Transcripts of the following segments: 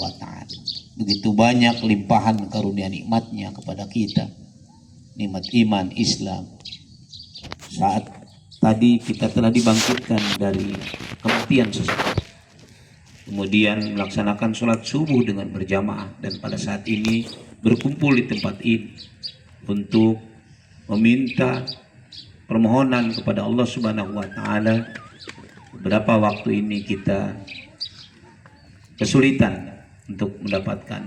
wa ta'ala. Begitu banyak limpahan karunia nikmatnya kepada kita, nikmat iman Islam. Saat tadi kita telah dibangkitkan dari kematian seseorang, kemudian melaksanakan sholat subuh dengan berjamaah, dan pada saat ini berkumpul di tempat ini untuk meminta permohonan kepada Allah Subhanahu wa Ta'ala. Beberapa waktu ini kita kesulitan untuk mendapatkan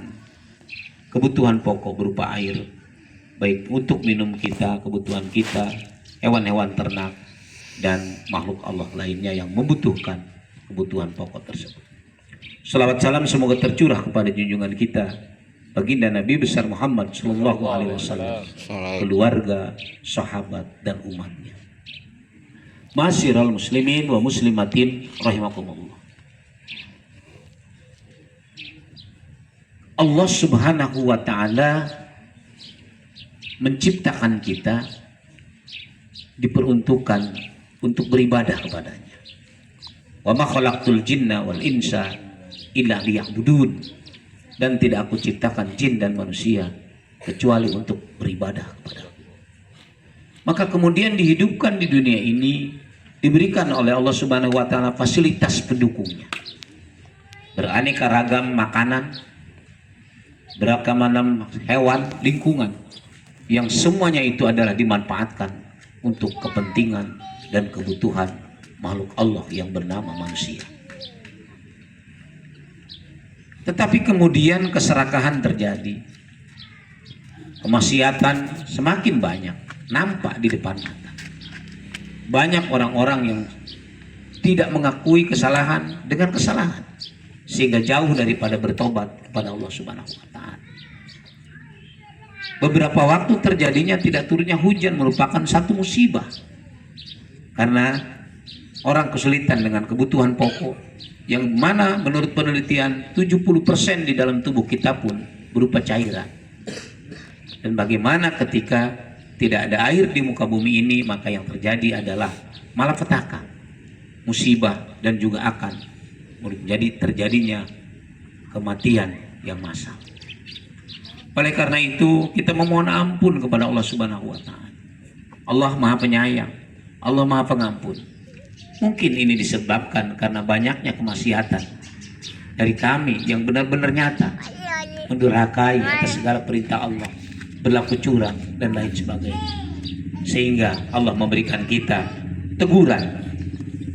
kebutuhan pokok berupa air, baik untuk minum kita, kebutuhan kita, hewan-hewan ternak, dan makhluk Allah lainnya yang membutuhkan kebutuhan pokok tersebut. Salawat salam semoga tercurah kepada junjungan kita baginda Nabi besar Muhammad Sallallahu Alaihi Wasallam, keluarga, sahabat, dan umatnya. Ma'asyiral muslimin wa muslimatin rahimakumullah. Allah Subhanahu wa Ta'ala menciptakan kita diperuntukkan untuk beribadah kepadanya. Wa ma khalaqtul jinna wal insa illa liya'budun. Dan tidak aku ciptakan jin dan manusia kecuali untuk beribadah kepada-Ku. Maka kemudian dihidupkan di dunia ini, diberikan oleh Allah Subhanahu wa Ta'ala fasilitas pendukungnya. Beraneka ragam makanan, beragam hewan, lingkungan, yang semuanya itu adalah dimanfaatkan untuk kepentingan dan kebutuhan makhluk Allah yang bernama manusia. Tetapi kemudian keserakahan terjadi, kemaksiatan semakin banyak nampak di depan mata. Banyak orang-orang yang tidak mengakui kesalahan dengan kesalahan, sehingga jauh daripada bertobat kepada Allah Subhanahu wa Ta'ala. Beberapa waktu terjadinya tidak turunnya hujan merupakan satu musibah, karena orang kesulitan dengan kebutuhan pokok, yang mana menurut penelitian 70% di dalam tubuh kita pun berupa cairan. Dan bagaimana ketika tidak ada air di muka bumi ini, maka yang terjadi adalah malapetaka, musibah, dan juga akan menjadi terjadinya kematian yang massal. Oleh karena itu kita memohon ampun kepada Allah Subhanahu wa Ta'ala. Allah Maha Penyayang, Allah Maha Pengampun. Mungkin ini disebabkan karena banyaknya kemaksiatan dari kami yang benar-benar nyata, mendurhakai atas segala perintah Allah, berlaku curang, dan lain sebagainya. Sehingga Allah memberikan kita teguran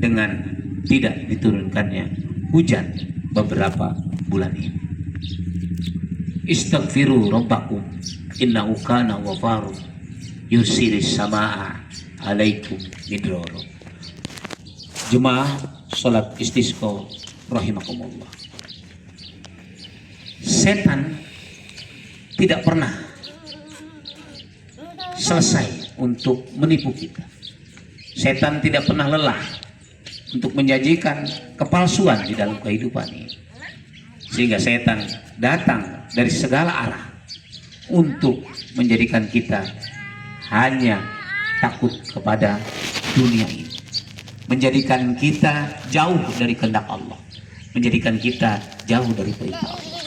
dengan tidak diturunkannya hujan beberapa bulan ini. Istaghfiru rabbakum innahu kana ghaffara yursilis samaa alaikum midrara. Jemaah salat istisqa rahimakumullah. Setan tidak pernah selesai untuk menipu kita. Setan tidak pernah lelah untuk menjanjikan kepalsuan di dalam kehidupan ini. Sehingga setan datang dari segala arah untuk menjadikan kita hanya takut kepada dunia ini, menjadikan kita jauh dari kehendak Allah, menjadikan kita jauh dari perintah Allah.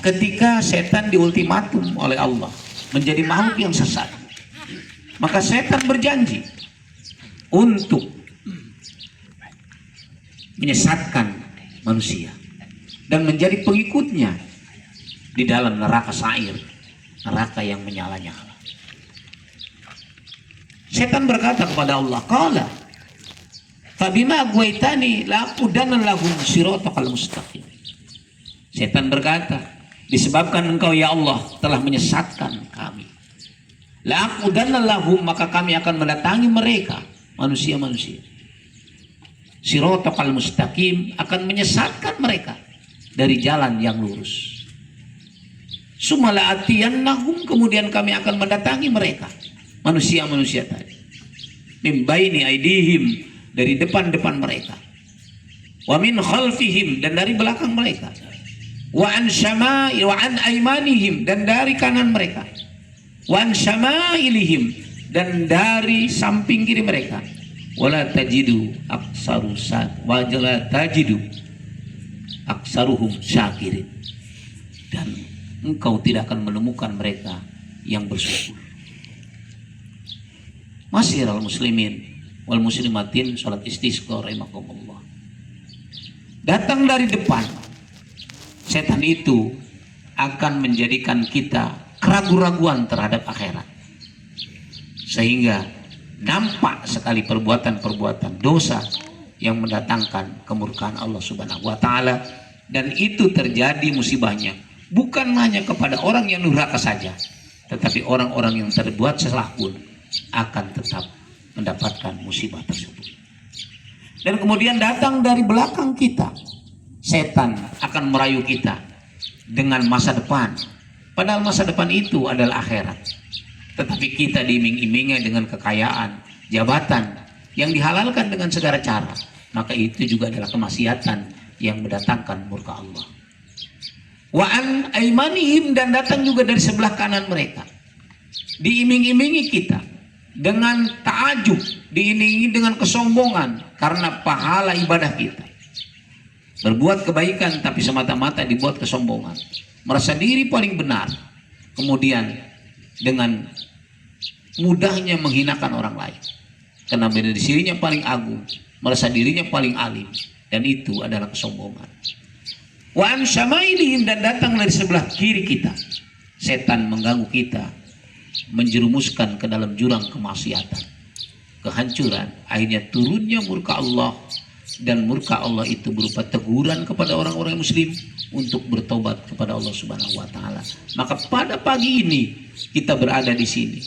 Ketika setan diultimatum oleh Allah menjadi makhluk yang sesat, maka setan berjanji untuk menyesatkan manusia dan menjadi pengikutnya di dalam neraka sa'ir, neraka yang menyala-nyala. Setan berkata kepada Allah, qala fabima aghwaytani la'aqudanna lahum siratal mustaqim. Setan berkata, disebabkan engkau ya Allah telah menyesatkan kami, la'aqudanna lahum, maka kami akan mendatangi mereka, manusia-manusia, siratal mustaqim, akan menyesatkan mereka dari jalan yang lurus. Summa la'atiyannahum, kemudian kami akan mendatangi mereka, manusia-manusia tadi, min baini aidihim, dari depan-depan mereka, wa min khalfihim, dan dari belakang mereka, wa an syama'il wa an aymanihim, dan dari kanan mereka, wa an syama'ilihim, dan dari samping kiri mereka, wala tajidu aksaru wajala tajidu aksaruhum syakirin. Dan engkau tidak akan menemukan mereka yang bersyukur. Masyiral muslimin wal muslimatin, salat istisqa rahimakumullah. Datang dari depan, setan itu akan menjadikan kita keraguan-raguan terhadap akhirat, sehingga nampak sekali perbuatan-perbuatan dosa yang mendatangkan kemurkaan Allah Subhanahu wa taala. Dan itu terjadi musibahnya bukan hanya kepada orang yang durhaka saja, tetapi orang-orang yang terbuat salah pun akan tetap mendapatkan musibah tersebut. Dan kemudian datang dari belakang kita, setan akan merayu kita dengan masa depan, padahal masa depan itu adalah akhirat. Tetapi kita diiming-imingi dengan kekayaan, jabatan yang dihalalkan dengan segala cara, maka itu juga adalah kemaksiatan yang mendatangkan murka Allah. Wa an aimanihim, dan datang juga dari sebelah kanan mereka, diiming-imingi kita dengan ta'ajub, diiringi dengan kesombongan karena pahala ibadah kita. Berbuat kebaikan tapi semata-mata dibuat kesombongan, merasa diri paling benar, kemudian dengan mudahnya menghinakan orang lain karena beda dirinya paling agung, merasa dirinya paling alim, dan itu adalah kesombongan. Wa an syamailihim, dan datang dari sebelah kiri kita, setan mengganggu kita, menjerumuskan ke dalam jurang kemaksiatan, kehancuran. Akhirnya turunnya murka Allah, dan murka Allah itu berupa teguran kepada orang-orang muslim untuk bertobat kepada Allah Subhanahu wa taala. Maka pada pagi ini kita berada di sini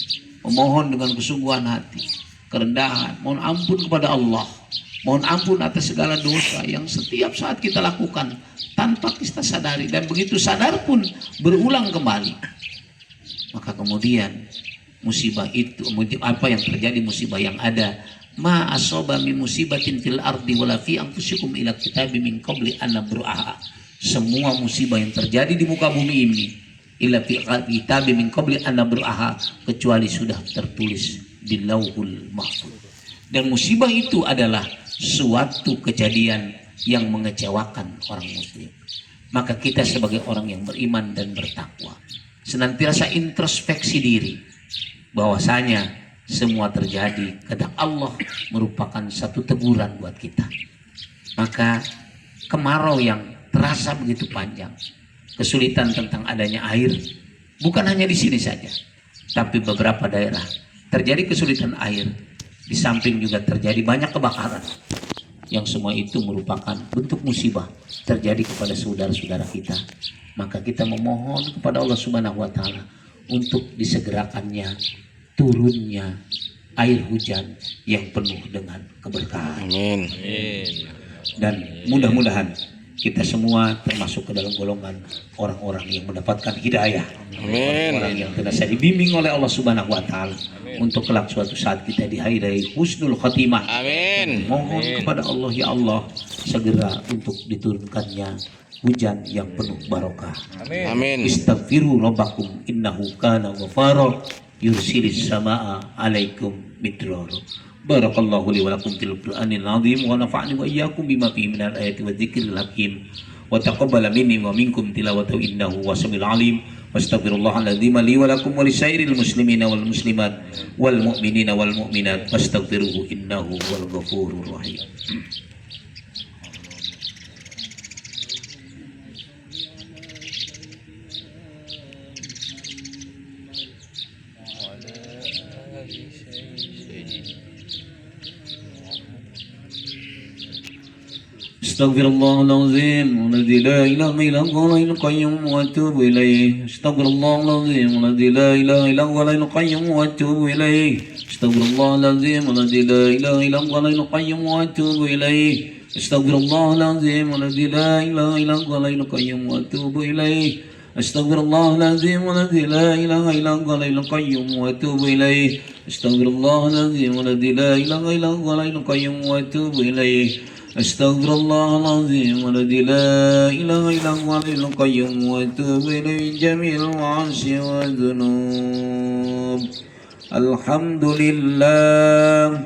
memohon dengan kesungguhan hati, kerendahan, mohon ampun kepada Allah, mohon ampun atas segala dosa yang setiap saat kita lakukan tanpa kita sadari, dan begitu sadar pun berulang kembali. Maka kemudian musibah itu, apa yang terjadi, musibah yang ada, ma asaba min musibatin fil ardi wala fi anfusikum ila kitabi min qabli an nabru'aha. Semua musibah yang terjadi di muka bumi ini ila fi kitabi min qabli an nabru'aha, kecuali sudah tertulis di Lauhul Mahfuz. Dan musibah itu adalah suatu kejadian yang mengecewakan orang muslim. Maka kita sebagai orang yang beriman dan bertakwa senantiasa introspeksi diri bahwasanya semua terjadi kehendak Allah merupakan satu teguran buat kita. Maka kemarau yang terasa begitu panjang, kesulitan tentang adanya air, bukan hanya di sini saja, tapi beberapa daerah terjadi kesulitan air. Di samping juga terjadi banyak kebakaran, yang semua itu merupakan bentuk musibah terjadi kepada saudara-saudara kita. Maka kita memohon kepada Allah Subhanahu wa taala untuk disegerakannya turunnya air hujan yang penuh dengan keberkahan. Amin. Dan mudah-mudahan kita semua termasuk ke dalam golongan orang-orang yang mendapatkan hidayah. Amin. Orang yang telah dibimbing oleh Allah Subhanahu wa taala untuk kelak suatu saat kita dihadirai husnul khotimah. Amin. Mohon kepada Allah, ya Allah, segera untuk diturunkannya hujan yang penuh barokah. Amin. Istaghfiru rabbakum innahu kana ghafara yursilis samaa alaikum midrara. Barakallahu li wa lakum fil Qur'anil azim wa nafa'ani wa iyyakum bima fihi minal ayati wa dzikril hakim wa taqabbala minni wa minkum tilawatahu innahu wasamiul alim. Wastaghfirullahaladzim li wa lakum wa lisairil muslimina wal muslimat wal mu'minina wal mu'minat wastaghfiruhu innahu wal ghafurur rahim. Astaghfirullahaladzim alladzi la ilaha illa huwal hayyul qayyum wa atubu ilaih. Astaghfirullahaladzim alladzi la ilaha illa huwal hayyul qayyum wa atubu ilaih. Astaghfirullahaladzim alladzi la ilaha illa huwal hayyul qayyum wa atubu ilaih. Astaghfirullahaladzim alladzi la ilaha illa huwal hayyul qayyum wa atubu ilaih. Astaghfirullahaladzim alladzi la ilaha illa huwal hayyul qayyum wa atubu ilaih. Astaghfirullahaladzim alladzi la ilaha illa huwal hayyul qayyum wa atubu ilaih. Astaghfirullahaladzim alladzi la ilaha illa huwal hayyul qayyum wa atubu ilaihi jami'al ma'asi wa dzunub. Alhamdulillah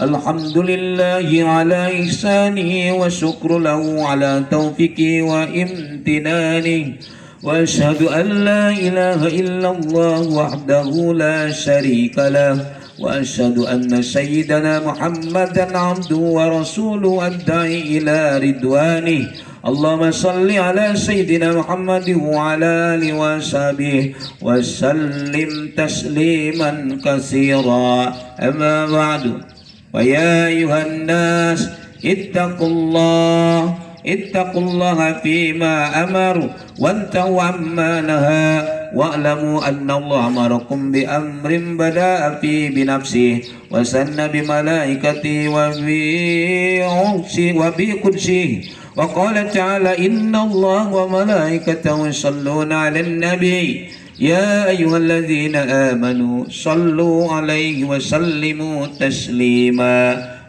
الحمد لله على إحسانه وشكر له على توفيقه وامتنانه وأشهد أن لا إله إلا الله وحده لا شريك له وأشهد أن سيدنا محمدا عبده ورسوله الداعي إلى رضوانه اللهم صل على سيدنا محمد وعلى آله وصحبه وسلم تسليما كثيرا أما بعد ويا أيها الناس اتقوا الله فيما أمر وانتهوا عما نهى واعلموا أن الله أمركم بأمر بدأ فيه بنفسه وسن بملائكته وبقدسه وقال تعالى إن الله وملائكته يصلون على النبي يا أيها الذين آمنوا صلوا عليه وسلموا تسليما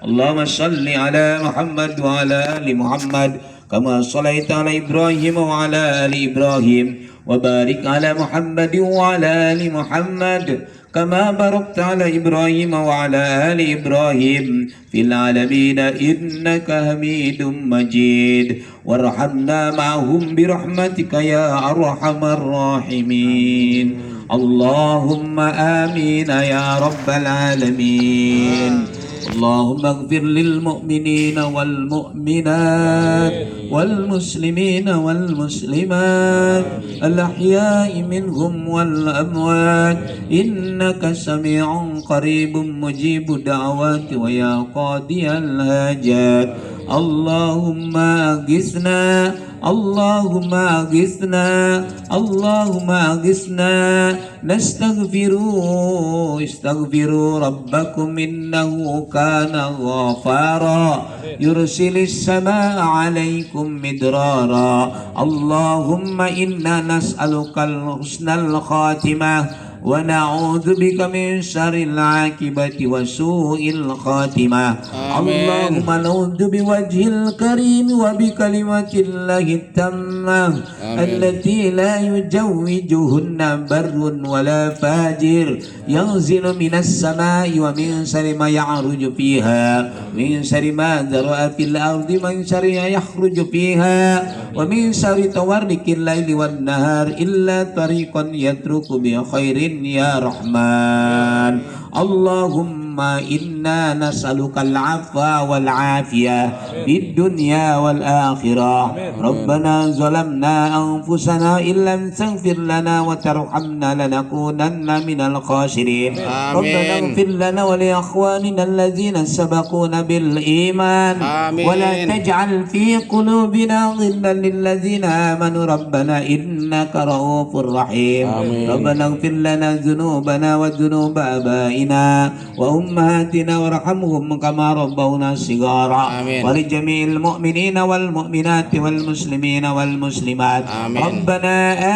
اللهم صل على محمد وعلى آل محمد كما صليت على إبراهيم وعلى آل إبراهيم وبارك على محمد وعلى آل محمد كما باركت على إبراهيم وعلى آل إبراهيم في العالمين إنك حميد مجيد وارحمنا معهم برحمتك يا أرحم الراحمين اللهم آمين يا رب العالمين اللهم اغفر للمؤمنين والمؤمنات والمسلمين والمسلمات الأحياء منهم والأموات إنك سميع قريب مجيب الدعوات ويا قاضي الحاجات اللهم أغثنا اللهم أغثنا اللهم أغثنا استغفروا ربكم إنه كان غفارا يرسل السماء عليكم مدرارا اللهم إنا نسألك الحسن الخاتمة ونعوذ بك من شر العاقبة وسوء الخاتمة اللهم نعوذ بوجه الكريم وبكلمة الله التامة التي لا يجوزهن بر ولا فاجر ينزل من السماء ومن شر ما يعرج فيها من شر ما ذرأ في الأرض من شر ما يخرج فيها ومن شر تورك الليل والنهار إلا طريقا يترك بخير يا رحمن اللهم إنا نسألك العفو والعافية في الدنيا والآخرة ربنا ظلمنا أنفسنا إن لم تغفر لنا وترحمنا لنكونن من الخاسرين ربنا اغفر لنا ولإخواننا الذين سبقونا بالإيمان ولا تجعل في قلوبنا غلا للذين آمنوا ربنا إنك رؤوف رحيم ربنا اغفر لنا ذنوبنا وذنوب آبائنا وأمهاتنا وارحمهم كما ربونا صغارا ولجميع المؤمنين والمؤمنات والمسلمين والمسلمات ربنا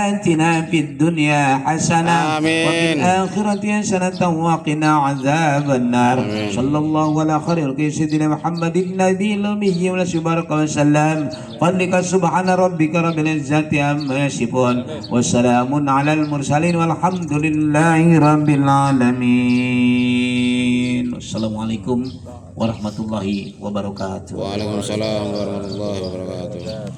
آتنا في الدنيا حسنة وفي الآخرة حسنة وقنا عذاب النار صلى الله على خير سيدنا محمد النبي الأمي وبارك وسلم فضلك سبحان ربك رب العزة عما يصفون وسلام على المرسلين والحمد لله رب العالمين. Assalamualaikum warahmatullahi wabarakatuh. Waalaikumsalam warahmatullahi wabarakatuh.